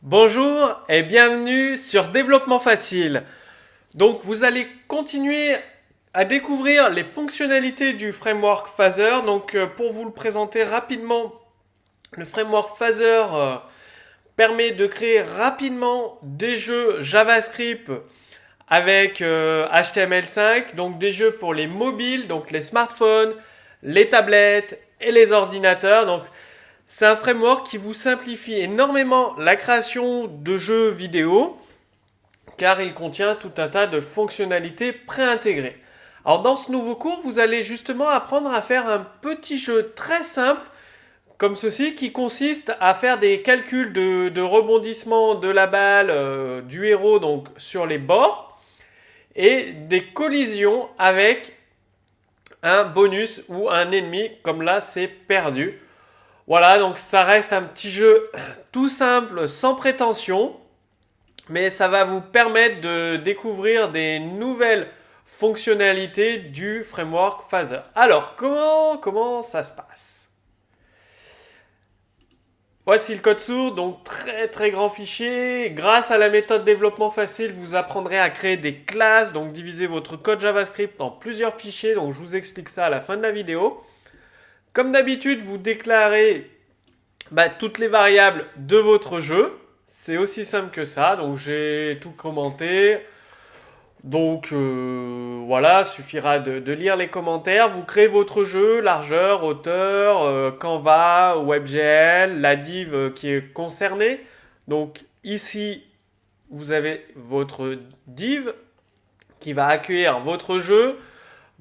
Bonjour et bienvenue sur Développement Facile. Donc vous allez continuer à découvrir les fonctionnalités du framework Phaser. Pour vous le présenter rapidement, le framework Phaser permet de créer rapidement des jeux JavaScript avec HTML5, donc des jeux pour les mobiles, donc les smartphones, les tablettes et les ordinateurs. Donc c'est un framework qui vous simplifie énormément la création de jeux vidéo car il contient tout un tas de fonctionnalités préintégrées. Alors dans ce nouveau cours, vous allez justement apprendre à faire un petit jeu très simple comme ceci qui consiste à faire des calculs de rebondissement de la balle du héros donc sur les bords et des collisions avec un bonus ou un ennemi comme là c'est perdu. Voilà, donc ça reste un petit jeu tout simple, sans prétention, mais ça va vous permettre de découvrir des nouvelles fonctionnalités du framework Phaser. Alors, comment ça se passe? Voici le code source, donc très grand fichier. Grâce à la méthode développement facile, vous apprendrez à créer des classes, donc diviser votre code JavaScript en plusieurs fichiers, donc je vous explique ça à la fin de la vidéo. Comme d'habitude, vous déclarez toutes les variables de votre jeu. C'est aussi simple que ça. Donc j'ai tout commenté. Voilà, suffira de lire les commentaires. Vous créez votre jeu, largeur, hauteur, Canva, WebGL, la div qui est concernée. Donc ici, vous avez votre div qui va accueillir votre jeu.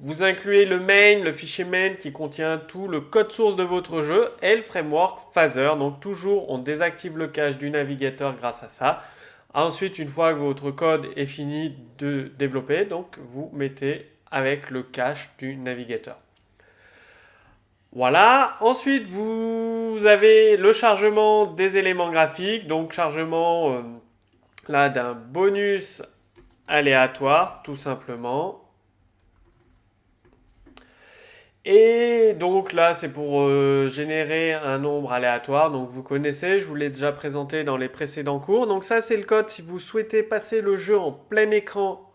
Vous incluez le main, le fichier main qui contient tout le code source de votre jeu et le framework Phaser. Donc toujours, on désactive le cache du navigateur grâce à ça. Ensuite, une fois que votre code est fini de développer, donc vous mettez avec le cache du navigateur. Voilà. Ensuite, vous avez le chargement des éléments graphiques. Donc chargement là d'un bonus aléatoire, tout simplement. Et donc là, c'est pour générer un nombre aléatoire. Donc vous connaissez, je vous l'ai déjà présenté dans les précédents cours. Donc ça, c'est le code si vous souhaitez passer le jeu en plein écran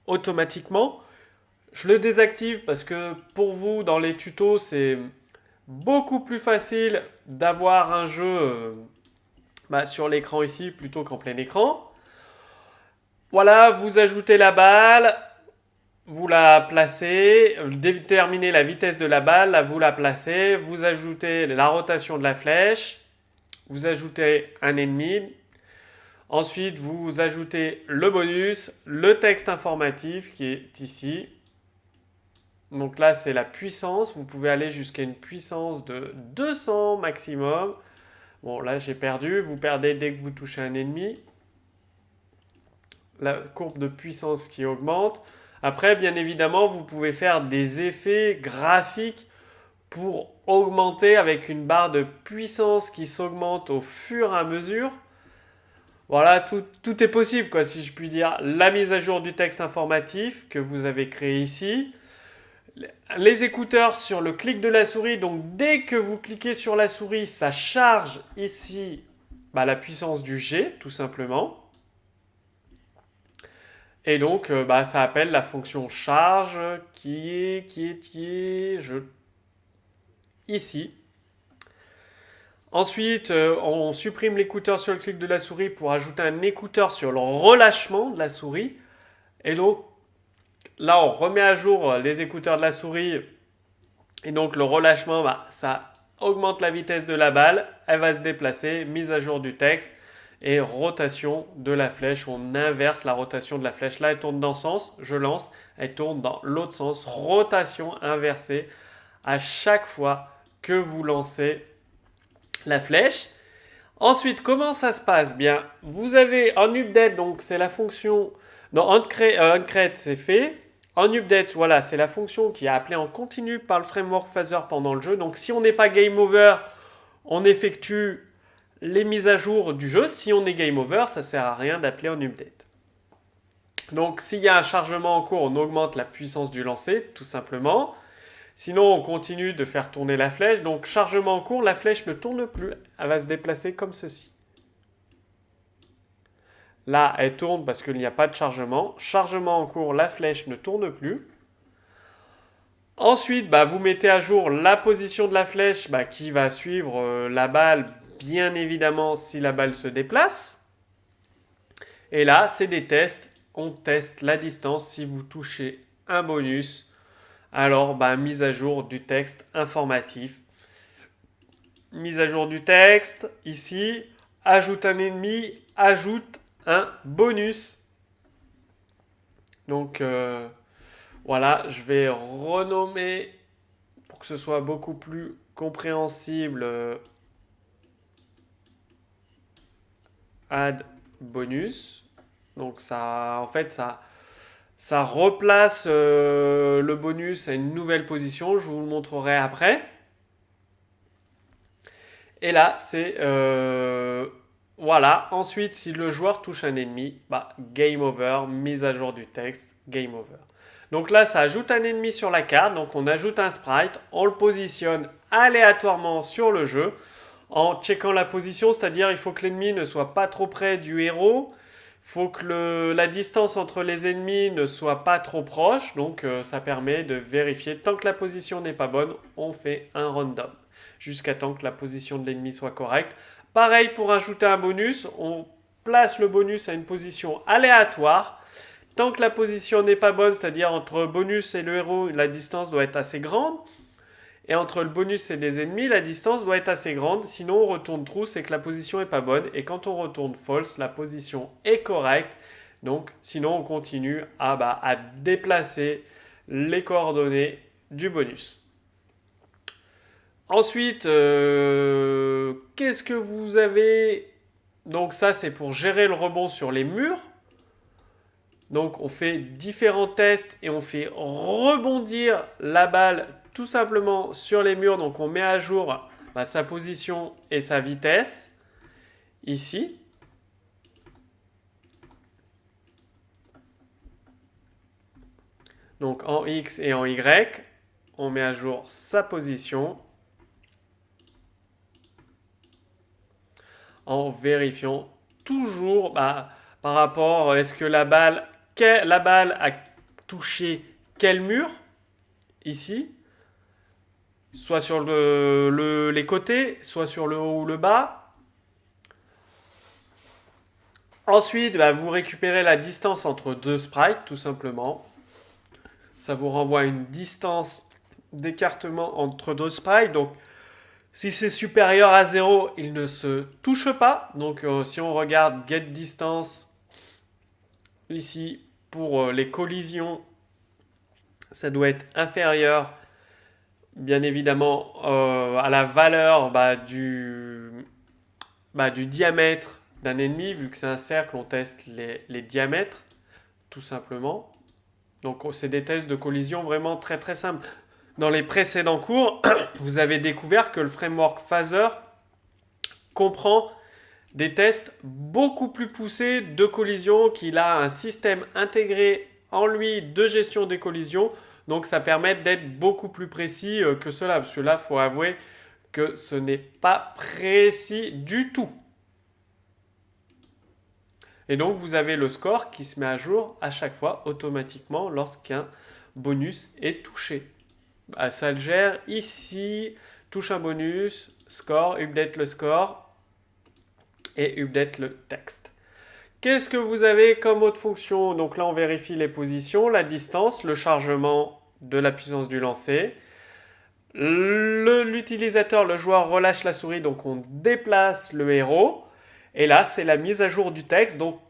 automatiquement. Je le désactive parce que pour vous, dans les tutos, c'est beaucoup plus facile d'avoir un jeu sur l'écran ici plutôt qu'en plein écran. Voilà, vous ajoutez la balle, vous la placez, déterminez la vitesse de la balle, là vous la placez, vous ajoutez la rotation de la flèche, vous ajoutez un ennemi, ensuite vous ajoutez le bonus, le texte informatif qui est ici. Donc là c'est la puissance, vous pouvez aller jusqu'à une puissance de 200 maximum. Bon là j'ai perdu, vous perdez dès que vous touchez un ennemi. La courbe de puissance qui augmente. Après, bien évidemment, vous pouvez faire des effets graphiques pour augmenter avec une barre de puissance qui s'augmente au fur et à mesure. Voilà, tout est possible, quoi, si je puis dire. La mise à jour du texte informatif que vous avez créé ici. Les écouteurs sur le clic de la souris. Donc, dès que vous cliquez sur la souris, ça charge ici la puissance du G, tout simplement. Et donc, ça appelle la fonction charge ici. Ensuite, on supprime l'écouteur sur le clic de la souris pour ajouter un écouteur sur le relâchement de la souris. Et donc, là, on remet à jour les écouteurs de la souris. Et donc, le relâchement, ça augmente la vitesse de la balle. Elle va se déplacer, mise à jour du texte. Et rotation de la flèche, on inverse la rotation de la flèche. Là, elle tourne dans ce sens, je lance, elle tourne dans l'autre sens, rotation inversée à chaque fois que vous lancez la flèche. Ensuite, comment ça se passe? Bien, vous avez en update, donc c'est la fonction, non, uncreate c'est fait. En update, voilà, c'est la fonction qui est appelée en continu par le framework Phaser pendant le jeu. Donc si on n'est pas game over, on effectue les mises à jour du jeu. Si on est game over, ça ne sert à rien d'appeler en update. Donc s'il y a un chargement en cours, on augmente la puissance du lancer, tout simplement. Sinon, on continue de faire tourner la flèche. Donc chargement en cours, la flèche ne tourne plus. Elle va se déplacer comme ceci. Là, elle tourne parce qu'il n'y a pas de chargement. Chargement en cours, la flèche ne tourne plus. Ensuite, bah, vous mettez à jour la position de la flèche bah, qui va suivre la balle, bien évidemment, si la balle se déplace. Et là, c'est des tests. On teste la distance. Si vous touchez un bonus, alors bah, mise à jour du texte informatif. Mise à jour du texte, ici, ajoute un ennemi, ajoute un bonus. Donc voilà, je vais renommer pour que ce soit beaucoup plus compréhensible add bonus. Donc ça, en fait, ça replace le bonus à une nouvelle position. Je vous le montrerai après. Et là, c'est voilà. Ensuite, si le joueur touche un ennemi, bah, game over, mise à jour du texte, game over. Donc là, ça ajoute un ennemi sur la carte. Donc on ajoute un sprite, on le positionne aléatoirement sur le jeu en checkant la position, c'est-à-dire il faut que l'ennemi ne soit pas trop près du héros. Il faut que la distance entre les ennemis ne soit pas trop proche. Donc ça permet de vérifier. Tant que la position n'est pas bonne, on fait un random jusqu'à temps que la position de l'ennemi soit correcte. Pareil pour ajouter un bonus, on place le bonus à une position aléatoire. Tant que la position n'est pas bonne, c'est-à-dire entre bonus et le héros, la distance doit être assez grande. Et entre le bonus et les ennemis, la distance doit être assez grande. Sinon, on retourne true, c'est que la position n'est pas bonne. Et quand on retourne false, la position est correcte. Donc, sinon, on continue à déplacer les coordonnées du bonus. Ensuite, qu'est-ce que vous avez? Donc ça, c'est pour gérer le rebond sur les murs. Donc on fait différents tests et on fait rebondir la balle tout simplement sur les murs. Donc on met à jour sa position et sa vitesse ici. Donc en X et en Y, on met à jour sa position en vérifiant toujours par rapport est-ce que la balle a touché quel mur ici, soit sur les côtés, soit sur le haut ou le bas. Ensuite, vous récupérez la distance entre deux sprites, tout simplement. Ça vous renvoie une distance d'écartement entre deux sprites. Donc, si c'est supérieur à 0, il ne se touche pas. Donc, si on regarde get distance, ici, pour les collisions, ça doit être inférieur, bien évidemment, à la valeur du diamètre d'un ennemi. Vu que c'est un cercle, on teste les diamètres, tout simplement. Donc, c'est des tests de collision vraiment très très simples. Dans les précédents cours, vous avez découvert que le framework Phaser comprend des tests beaucoup plus poussés de collision, qu'il a un système intégré en lui de gestion des collisions. Donc ça permet d'être beaucoup plus précis que cela. Parce que là, il faut avouer que ce n'est pas précis du tout. Et donc vous avez le score qui se met à jour à chaque fois automatiquement lorsqu'un bonus est touché. Ça le gère ici, touche un bonus, score, update le score et update le texte. Qu'est-ce que vous avez comme autre fonction? Donc là on vérifie les positions, la distance, le chargement de la puissance du lancer. L'utilisateur, le joueur relâche la souris, donc on déplace le héros. Et là c'est la mise à jour du texte. Donc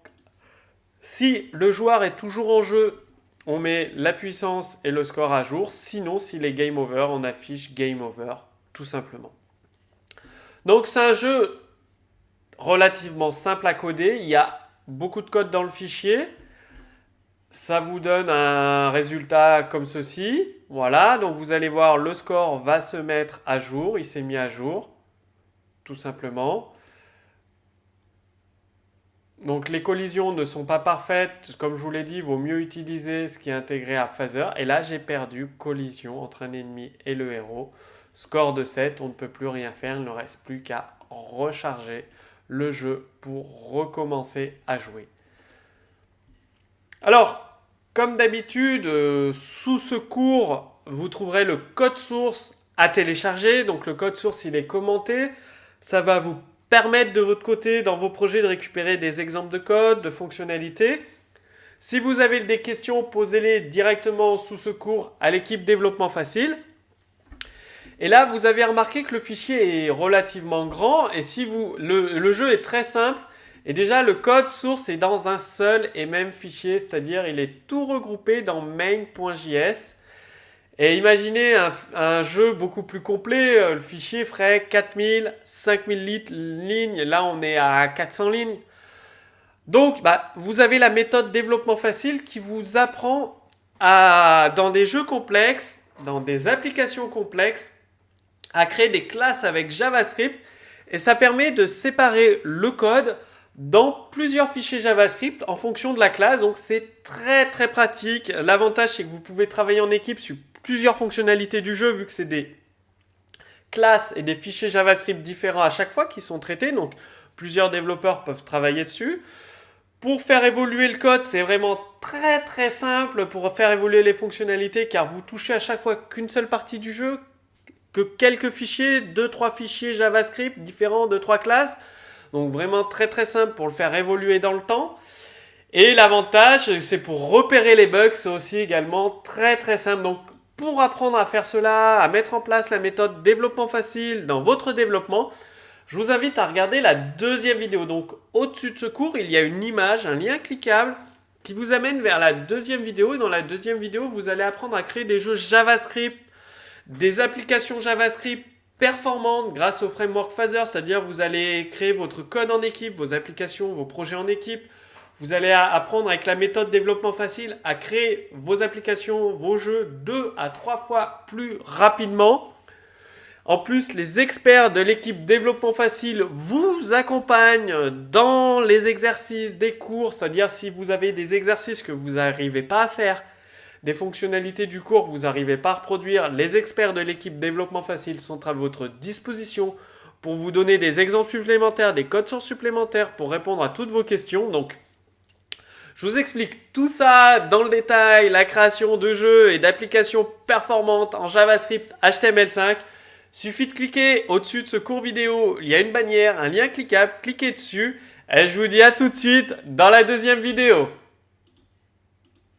si le joueur est toujours en jeu, on met la puissance et le score à jour. Sinon, s'il est game over, on affiche game over, tout simplement. Donc c'est un jeu relativement simple à coder. Il y a beaucoup de code dans le fichier. Ça vous donne un résultat comme ceci. Voilà, donc vous allez voir, le score va se mettre à jour. Il s'est mis à jour, tout simplement. Donc les collisions ne sont pas parfaites, comme je vous l'ai dit, il vaut mieux utiliser ce qui est intégré à Phaser. Et là j'ai perdu collision entre un ennemi et le héros. Score de 7, on ne peut plus rien faire, il ne reste plus qu'à recharger le jeu pour recommencer à jouer. Alors, comme d'habitude, sous ce cours, vous trouverez le code source à télécharger. Donc le code source, il est commenté. Ça va vous permettre de votre côté, dans vos projets, de récupérer des exemples de code, de fonctionnalités. Si vous avez des questions, posez-les directement sous ce cours à l'équipe Développement Facile. Et là, vous avez remarqué que le fichier est relativement grand et si vous, le jeu est très simple. Et déjà, le code source est dans un seul et même fichier, c'est-à-dire il est tout regroupé dans main.js. Et imaginez un jeu beaucoup plus complet, le fichier ferait 4000, 5000 lignes, là on est à 400 lignes. Donc, vous avez la méthode développement facile qui vous apprend dans des jeux complexes, dans des applications complexes, à créer des classes avec JavaScript et ça permet de séparer le code dans plusieurs fichiers JavaScript en fonction de la classe. Donc c'est très très pratique. L'avantage c'est que vous pouvez travailler en équipe sur plusieurs fonctionnalités du jeu vu que c'est des classes et des fichiers JavaScript différents à chaque fois qui sont traités. Donc plusieurs développeurs peuvent travailler dessus. Pour faire évoluer le code, c'est vraiment très très simple pour faire évoluer les fonctionnalités car vous touchez à chaque fois qu'une seule partie du jeu, que quelques fichiers, 2-3 fichiers JavaScript différents de 3 classes. Donc vraiment très très simple pour le faire évoluer dans le temps. Et l'avantage, c'est pour repérer les bugs, c'est aussi également très très simple. Donc pour apprendre à faire cela, à mettre en place la méthode développement facile dans votre développement, je vous invite à regarder la deuxième vidéo. Donc au-dessus de ce cours, il y a une image, un lien cliquable qui vous amène vers la deuxième vidéo. Et dans la deuxième vidéo, vous allez apprendre à créer des jeux JavaScript, des applications JavaScript performantes grâce au framework Phaser, c'est-à-dire vous allez créer votre code en équipe, vos applications, vos projets en équipe. Vous allez apprendre avec la méthode développement facile à créer vos applications, vos jeux 2 à 3 fois plus rapidement. En plus, les experts de l'équipe développement facile vous accompagnent dans les exercices des cours, c'est-à-dire si vous avez des exercices que vous n'arrivez pas à faire, des fonctionnalités du cours que vous n'arrivez pas à reproduire, les experts de l'équipe développement facile sont à votre disposition pour vous donner des exemples supplémentaires, des codes sources supplémentaires pour répondre à toutes vos questions. Donc, je vous explique tout ça dans le détail, la création de jeux et d'applications performantes en JavaScript HTML5. Suffit de cliquer au-dessus de ce cours vidéo, il y a une bannière, un lien cliquable, cliquez dessus. Et je vous dis à tout de suite dans la deuxième vidéo.